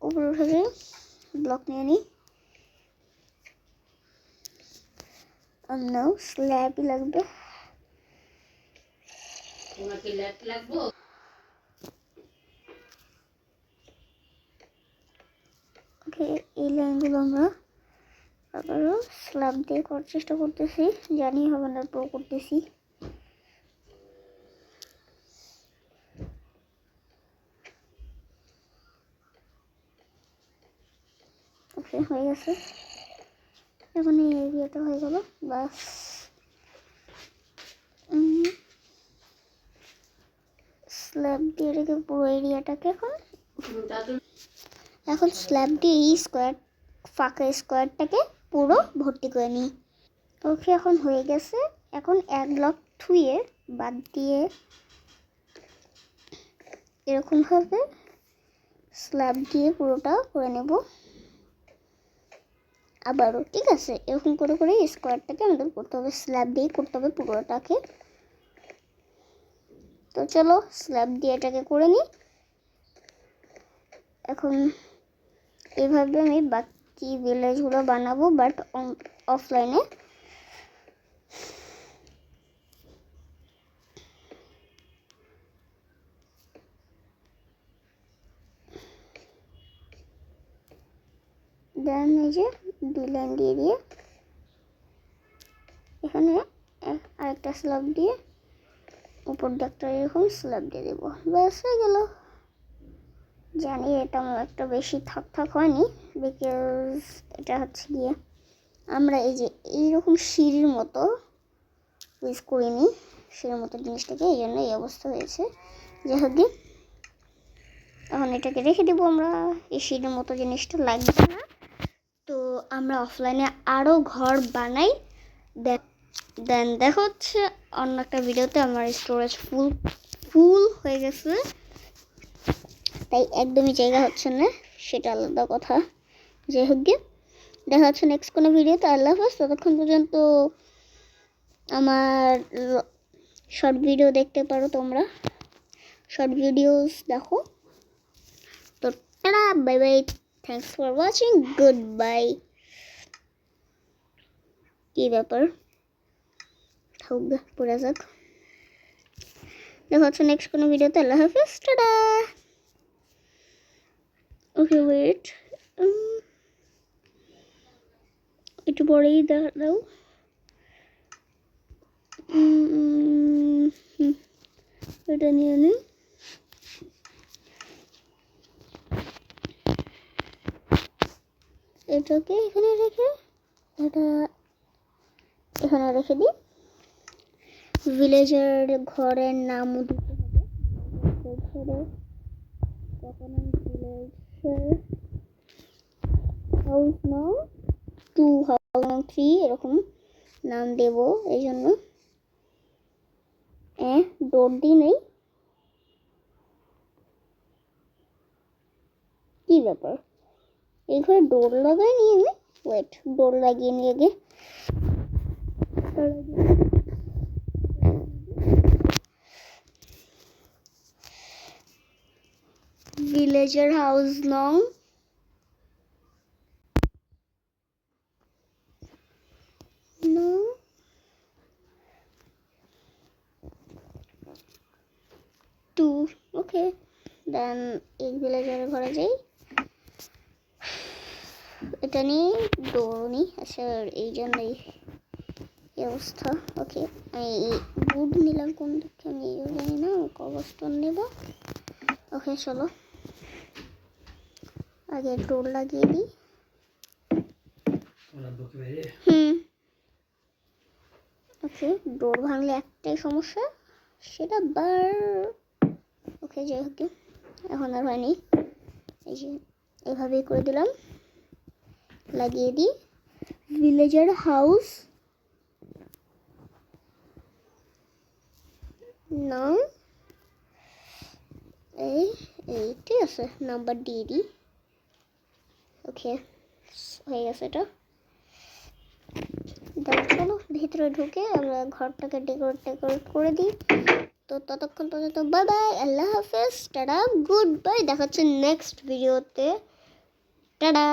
উপরে উঠে যাই, ব্লক নিয়ে নিই। স্ল্যাবই লাগবে। ওকে, এই লাইনগুলো আমরা আবারও স্ল্যাব দিয়ে করার চেষ্টা করতেছি, জানি হবে না, প্রো করতেছি। ওকে, হয়ে গেছে। এখন এই এরিয়াটা হয়ে গেল, বাস। স্ল্যাব দিয়ে রেখে পুরো এরিয়াটাকে এখন স্ল্যাব দিয়ে এই ফাঁকা স্কোয়ারটাকে পুরো ভর্তি করে নিই। ওকে, এখন হয়ে গেছে। এখন এক ব্লক থুয়ে বাদ দিয়ে এরকমভাবে স্ল্যাব দিয়ে পুরোটা করে নেব আবারও। ঠিক আছে, এরকম করে করে স্কোয়ারটাকে আমাদের করতে হবে, স্ল্যাব দিয়েই করতে হবে পুরোটাকে। তো চলো স্ল্যাব দিয়ে এটাকে করে নিই। এখন এইভাবে আমি বাকি ভিলেজগুলো বানাবো, বাট অফলাইনে। দেন এই যে 2 লাইন দিয়ে দিয়ে এখানে আরেকটা স্ল্যাব দিয়ে উপর দিকটা এরকম স্ল্যাব দিয়ে দেবো, ব্যাস হয়ে গেল। জানি এটা আমার একটা বেশি থাক হয়নি, বিকজ এটা হচ্ছে গিয়ে আমরা এই যে এইরকম সিঁড়ির মতো ইউজ করিনি, সিঁড়ির মতো জিনিসটাকে, এই জন্য এই অবস্থা হয়েছে। যাই হোক, এখন এটাকে রেখে দেবো আমরা, এই সিঁড়ির মতো জিনিসটা লাগবে না। তো আমরা অফলাইনে আরও ঘর বানাই, দেন দেখা হচ্ছে অন্য একটা ভিডিওতে। আমার স্টোরেজ ফুল হয়ে গেছে, তাই একদমই জায়গা হচ্ছে না, সেটা আলাদা কথা। যাই হোক, দেখা হচ্ছে নেক্সট কোনো ভিডিওতে। আল্লাহ হাফেজ। ততক্ষণ পর্যন্ত আমার শর্ট ভিডিও দেখতে পারো, তোমরা শর্ট ভিডিওস দেখো। তো tata, bye bye, thanks for watching, good bye. কি ব্যাপার, থাক পড়ে যাক। দেখা হচ্ছে নেক্সট কোনো ভিডিওতে। আল্লাহ হাফেজ, টাটা। ওকে, ওয়েট, একটু পরেই দাও। এটা নিয়ে নিই। এটাকে এখানে রেখে এটা এখানে রেখে দিই। ভিলেজের ঘরের নামও দিতে হবে। হাউস নং 2, হাউস নং 3 এরকম নাম দেব। এই জন্য ডোর দিই নেই, কি ব্যাপার, এই ঘরে ডোর লাগাই নি আমি। ওয়েট, ডোর লাগিয়ে নিয়ে আগে। ভিলেজের হাউস নং 2। ওকে, দেন এই ভিলেজের ঘরে যাই, এটা নিয়ে ডোর নিই। আচ্ছা, এই জন্যই এই অবস্থা। ওকে, আমি বুট নিলাম কোন দিকে আমি জানি না, কবস্টোন নেব। ওকে, চলো আগে ডোর লাগিয়ে দিই। ওকে, ডোর ভাঙলে একটাই সমস্যা, সেটা ওকে, যাই হোক, এখন আর হয়নি। এই যে এভাবেই করে দিলাম, লাগিয়ে দিই। ভিলেজার হাউস নাম এই ঠিক আছে, নাম্বার দিয়ে দিই। ওকে, হয়ে গেছে এটা। চলো ভিতরে ঢুকে আমরা ঘরটাকে ডেকোরেট করে দিই। তো ততক্ষণ পর্যন্ত বাই বাই, আল্লাহ হাফেজ, টাটা, গুড বাই। দেখা হচ্ছে নেক্সট ভিডিওতে। টাটা।